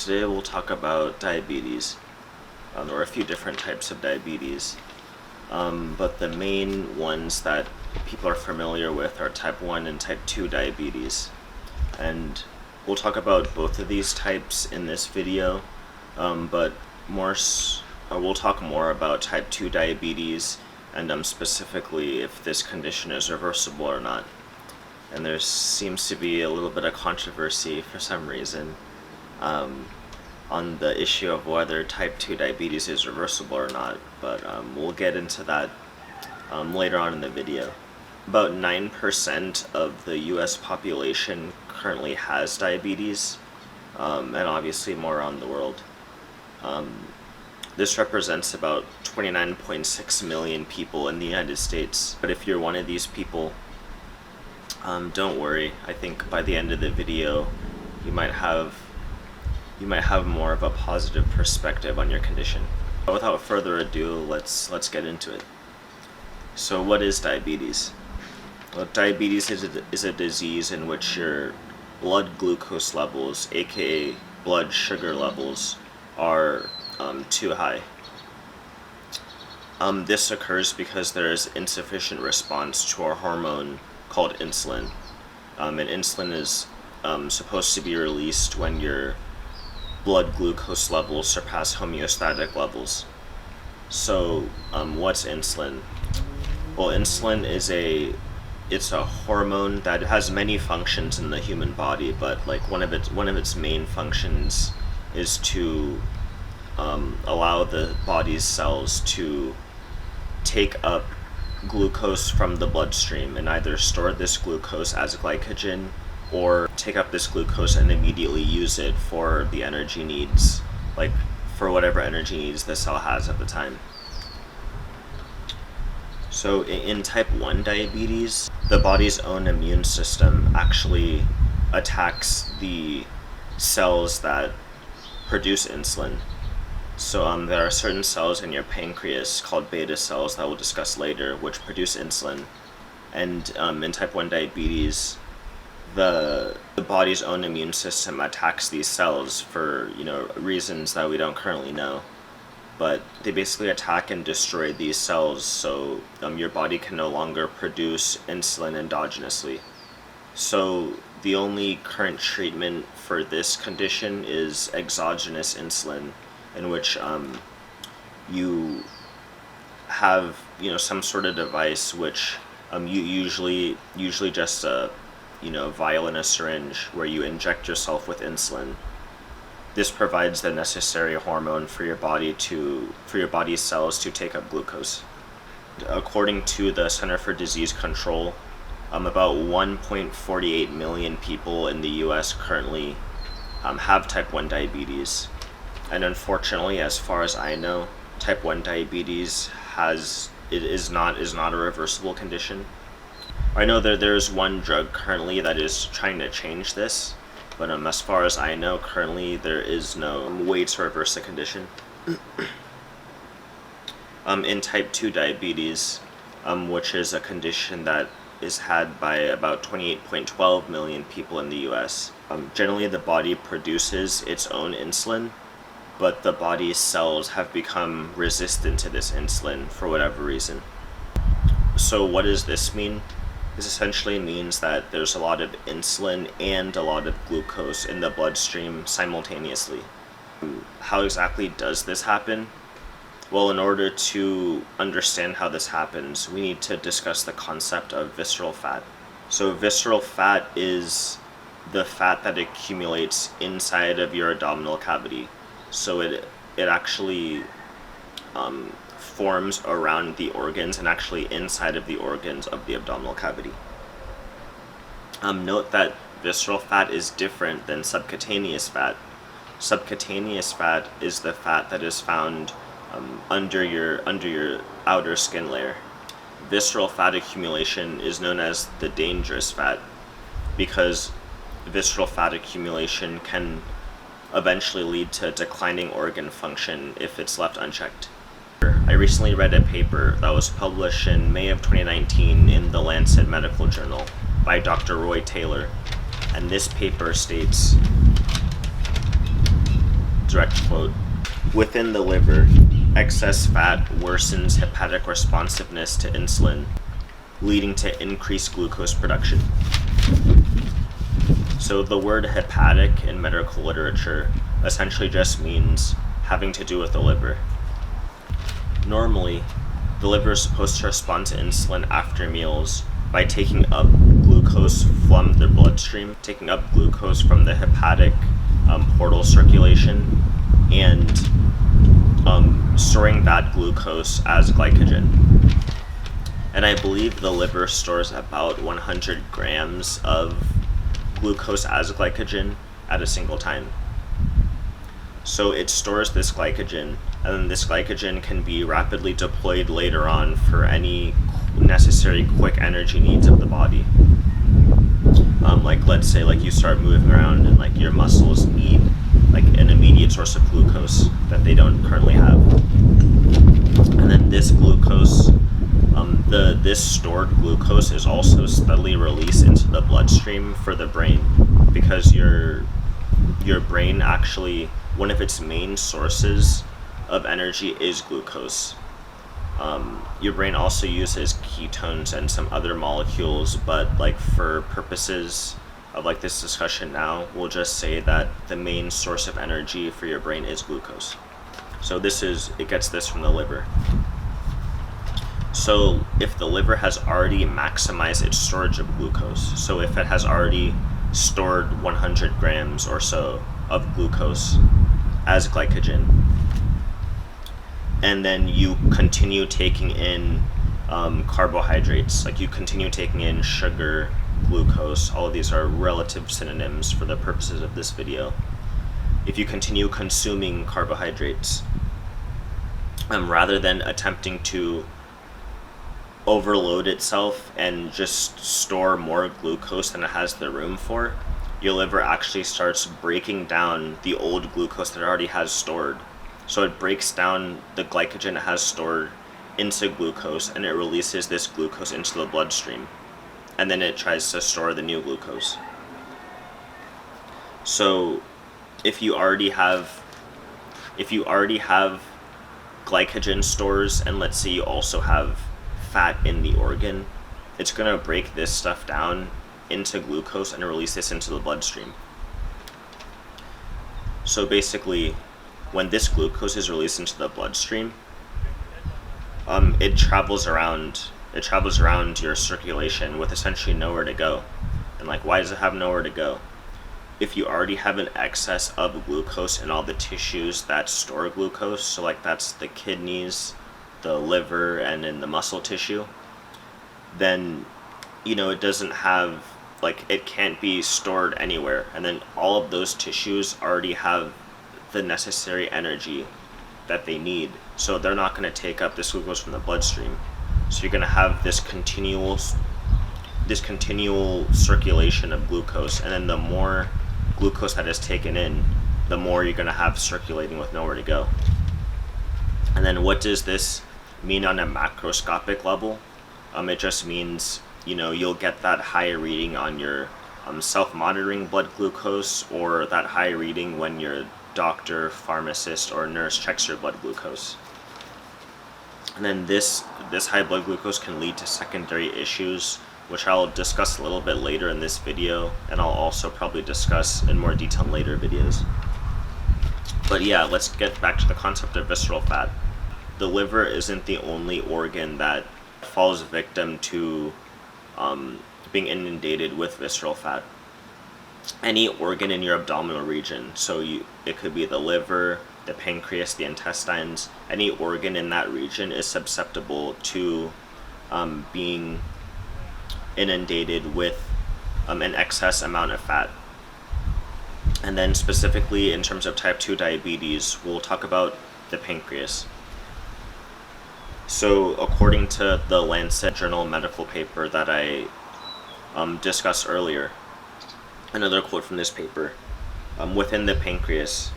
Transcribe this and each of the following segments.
Today we'll talk about diabetes, or a few different types of diabetes. But the main ones that people are familiar with are type 1 and type 2 diabetes. And we'll talk about both of these types in this video, but we'll talk more about type 2 diabetes and specifically if this condition is reversible or not. And there seems to be a little bit of controversy for some reason on the issue of whether type 2 diabetes is reversible or not, but we'll get into that later on in the video. About 9% of the US population currently has diabetes, and obviously more around the world. This represents about 29.6 million people in the United States. But if you're one of these people, don't worry. I think by the end of the video, you might have more of a positive perspective on your condition. But without further ado, let's get into it. So, what is diabetes? Well, diabetes is a disease in which your blood glucose levels, aka blood sugar levels, are too high. This occurs because there is insufficient response to a hormone called insulin. And insulin is supposed to be released when your blood glucose levels surpass homeostatic levels. So, what's insulin? Well, insulin is a hormone that has many functions in the human body, but like one of its main functions is to allow the body's cells to take up glucose from the bloodstream and either store this glucose as glycogen or take up this glucose and immediately use it for the energy needs, like for whatever energy needs the cell has at the time. So in type 1 diabetes, the body's own immune system actually attacks the cells that produce insulin. So there are certain cells in your pancreas called beta cells that we'll discuss later, which produce insulin. And in type 1 diabetes, the body's own immune system attacks these cells for reasons that we don't currently know. But they basically attack and destroy these cells so your body can no longer produce insulin endogenously. So the only current treatment for this condition is exogenous insulin, in which you have some sort of device which usually just a vial and a syringe where you inject yourself with insulin. This provides the necessary hormone for your body's cells to take up glucose. According to the Center for Disease Control, about 1.48 million people in the US currently have type 1 diabetes. And unfortunately, as far as I know, type 1 diabetes is not a reversible condition. I know that there's one drug currently that is trying to change this, but as far as I know, currently there is no way to reverse the condition. In type 2 diabetes, which is a condition that is had by about 28.12 million people in the US, generally the body produces its own insulin, but the body's cells have become resistant to this insulin for whatever reason. So what does this mean? This essentially means that there's a lot of insulin and a lot of glucose in the bloodstream simultaneously. How exactly does this happen? Well, in order to understand how this happens, we need to discuss the concept of visceral fat. So visceral fat is the fat that accumulates inside of your abdominal cavity. So it actually forms around the organs and actually inside of the organs of the abdominal cavity. Note that visceral fat is different than subcutaneous fat. Subcutaneous fat is the fat that is found under your outer skin layer. Visceral fat accumulation is known as the dangerous fat because visceral fat accumulation can eventually lead to declining organ function if it's left unchecked. I recently read a paper that was published in May of 2019 in the Lancet Medical Journal by Dr. Roy Taylor, and this paper states, direct quote, "Within the liver, excess fat worsens hepatic responsiveness to insulin, leading to increased glucose production." So the word hepatic in medical literature essentially just means having to do with the liver. Normally, the liver is supposed to respond to insulin after meals by taking up glucose from the bloodstream, taking up glucose from the hepatic portal circulation, and storing that glucose as glycogen. And I believe the liver stores about 100 grams of glucose as glycogen at a single time. So it stores this glycogen, and then this glycogen can be rapidly deployed later on for any necessary quick energy needs of the body. Like let's say like you start moving around and like your muscles need like an immediate source of glucose that they don't currently have. And then this glucose, this stored glucose is also steadily released into the bloodstream for the brain, because your brain actually, one of its main sources of energy is glucose. Your brain also uses ketones and some other molecules, but like for purposes of like this discussion now, we'll just say that the main source of energy for your brain is glucose. So it gets this from the liver. So if the liver has already maximized its storage of glucose, so if it has already stored 100 grams or so of glucose as glycogen, and then you continue taking in carbohydrates, like you continue taking in sugar, glucose, all of these are relative synonyms for the purposes of this video. If you continue consuming carbohydrates, rather than attempting to overload itself and just store more glucose than it has the room for, your liver actually starts breaking down the old glucose that it already has stored. So it breaks down the glycogen it has stored into glucose, and it releases this glucose into the bloodstream, and then it tries to store the new glucose. So if you already have glycogen stores, and let's say you also have fat in the organ, it's going to break this stuff down into glucose and release this into the bloodstream. So basically, when this glucose is released into the bloodstream, it travels around your circulation with essentially nowhere to go. And like, why does it have nowhere to go? If you already have an excess of glucose in all the tissues that store glucose, so like that's the kidneys, the liver, and in the muscle tissue, then it doesn't have, like, it can't be stored anywhere, and then all of those tissues already have the necessary energy that they need, so they're not going to take up this glucose from the bloodstream. So you're going to have this continual circulation of glucose, and then the more glucose that is taken in, the more you're going to have circulating with nowhere to go. And then what does this mean on a macroscopic level? It just means you'll get that high reading on your self-monitoring blood glucose, or that high reading when your doctor, pharmacist, or nurse checks your blood glucose. And then this high blood glucose can lead to secondary issues, which I'll discuss a little bit later in this video, and I'll also probably discuss in more detail in later videos. But yeah, let's get back to the concept of visceral fat. The liver isn't the only organ that falls victim to being inundated with visceral fat. Any organ in your abdominal region, so it could be the liver, the pancreas, the intestines, any organ in that region is susceptible to being inundated with an excess amount of fat. And then specifically in terms of type 2 diabetes, we'll talk about the pancreas. So according to the Lancet Journal medical paper that I discussed earlier, another quote from this paper, within the pancreas,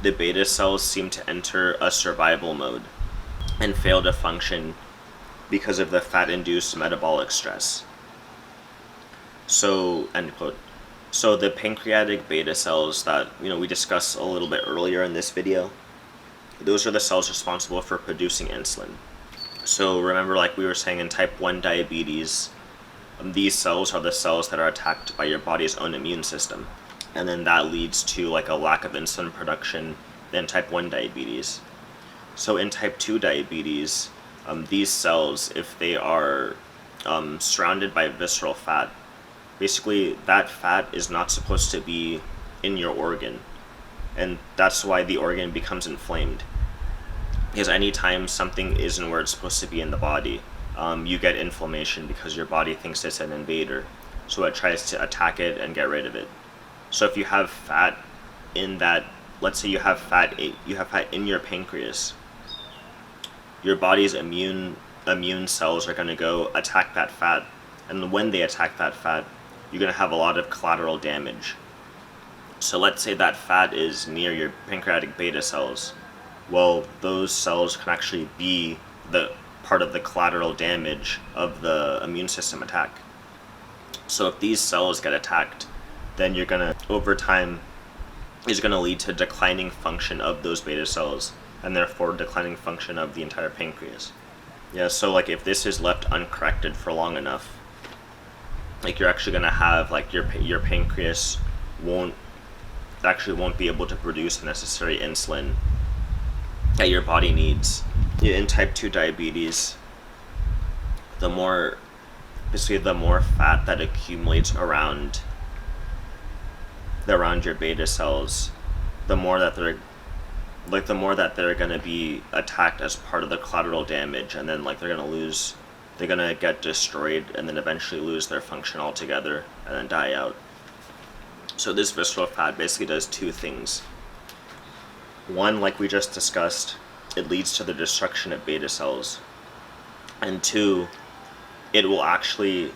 the beta cells seem to enter a survival mode and fail to function because of the fat-induced metabolic stress. So, end quote. So the pancreatic beta cells that we discussed a little bit earlier in this video, those are the cells responsible for producing insulin. So remember, like we were saying in type 1 diabetes, these cells are the cells that are attacked by your body's own immune system. And then that leads to like a lack of insulin production in type 1 diabetes. So in type 2 diabetes, these cells, if they are surrounded by visceral fat, basically that fat is not supposed to be in your organ. And that's why the organ becomes inflamed. Because anytime something isn't where it's supposed to be in the body, you get inflammation because your body thinks it's an invader. So it tries to attack it and get rid of it. So if you have fat in that, let's say you have fat in your pancreas, your body's immune cells are going to go attack that fat. And when they attack that fat, you're going to have a lot of collateral damage. So let's say that fat is near your pancreatic beta cells. Well, those cells can actually be the part of the collateral damage of the immune system attack. So if these cells get attacked, then you're going to, over time, is going to lead to declining function of those beta cells, and therefore declining function of the entire pancreas. Yeah, so like if this is left uncorrected for long enough, like you're actually going to have like your pancreas won't be able to produce the necessary insulin that your body needs. In type 2 diabetes, the more fat that accumulates around your beta cells, the more that they're going to be attacked as part of the collateral damage, and then like they're going to get destroyed and then eventually lose their function altogether and then die out. So this visceral fat basically does two things. One, like we just discussed, it leads to the destruction of beta cells. And two, it will actually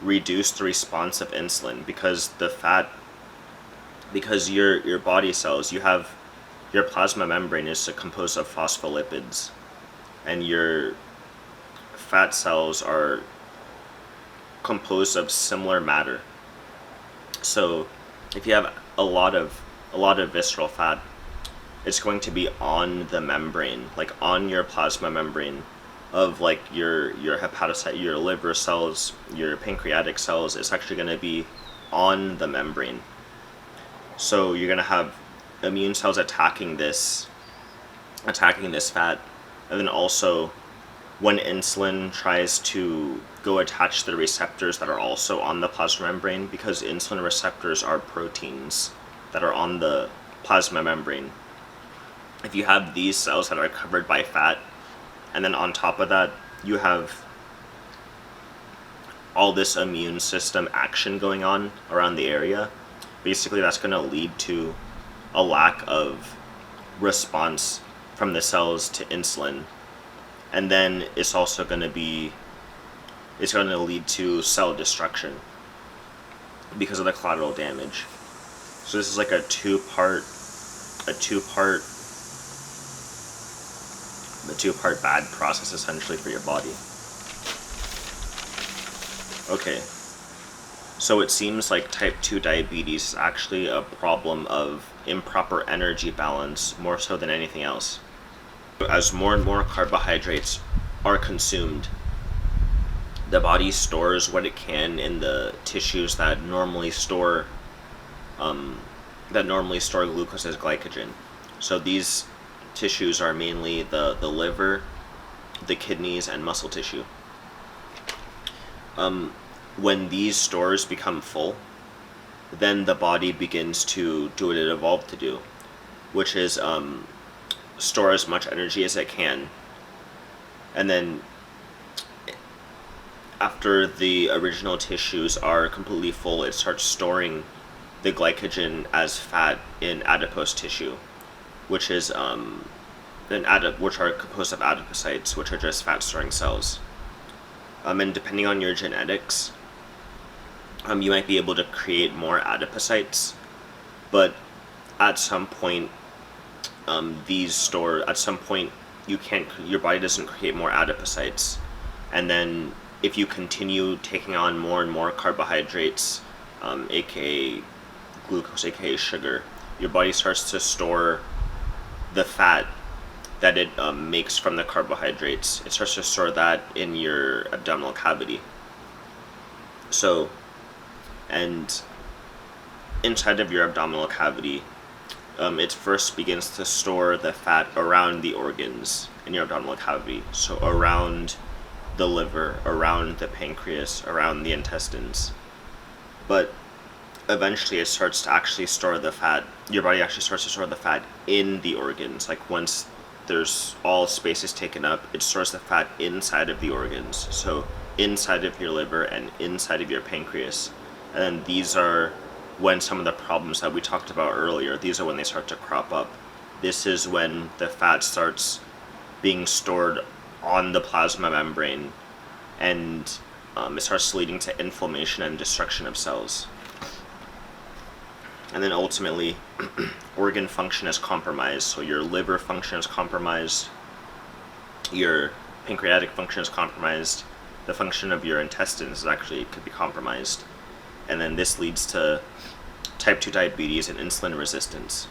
reduce the response of insulin because your body cells, your plasma membrane is composed of phospholipids, and your fat cells are composed of similar matter. So if you have a lot of visceral fat, it's going to be on the membrane, like on your plasma membrane of like your hepatocyte, your liver cells, your pancreatic cells. It's actually going to be on the membrane. So you're going to have immune cells attacking this fat, and then also when insulin tries to go attach to the receptors that are also on the plasma membrane, because insulin receptors are proteins that are on the plasma membrane. If you have these cells that are covered by fat, and then on top of that you have all this immune system action going on around the area, basically that's going to lead to a lack of response from the cells to insulin. And then it's also going to lead to cell destruction because of the collateral damage. So this is like a two-part bad process essentially for your body. Okay, so it seems like type 2 diabetes is actually a problem of improper energy balance more so than anything else. As more and more carbohydrates are consumed, the body stores what it can in the tissues that normally store glucose as glycogen. So these tissues are mainly the liver, the kidneys, and muscle tissue. When these stores become full, then the body begins to do what it evolved to do, which is store as much energy as it can, and then after the original tissues are completely full, it starts storing the glycogen as fat in adipose tissue, which is which are composed of adipocytes, which are just fat storing cells. And depending on your genetics, you might be able to create more adipocytes, but at some point your body doesn't create more adipocytes, and then if you continue taking on more and more carbohydrates, aka glucose, aka sugar, your body starts to store the fat that it makes from the carbohydrates. It starts to store that in your abdominal cavity. So, and inside of your abdominal cavity, it first begins to store the fat around the organs in your abdominal cavity. So around the liver, around the pancreas, around the intestines. But eventually it starts to actually store the fat. Your body actually starts to store the fat in the organs. Like once there's all space is taken up, it stores the fat inside of the organs. So inside of your liver and inside of your pancreas. And then these are when some of the problems that we talked about earlier, these are when they start to crop up. This is when the fat starts being stored on the plasma membrane, and it starts leading to inflammation and destruction of cells. And then ultimately, organ function is compromised. So your liver function is compromised, your pancreatic function is compromised, the function of your intestines could be compromised. And then this leads to type 2 diabetes and insulin resistance.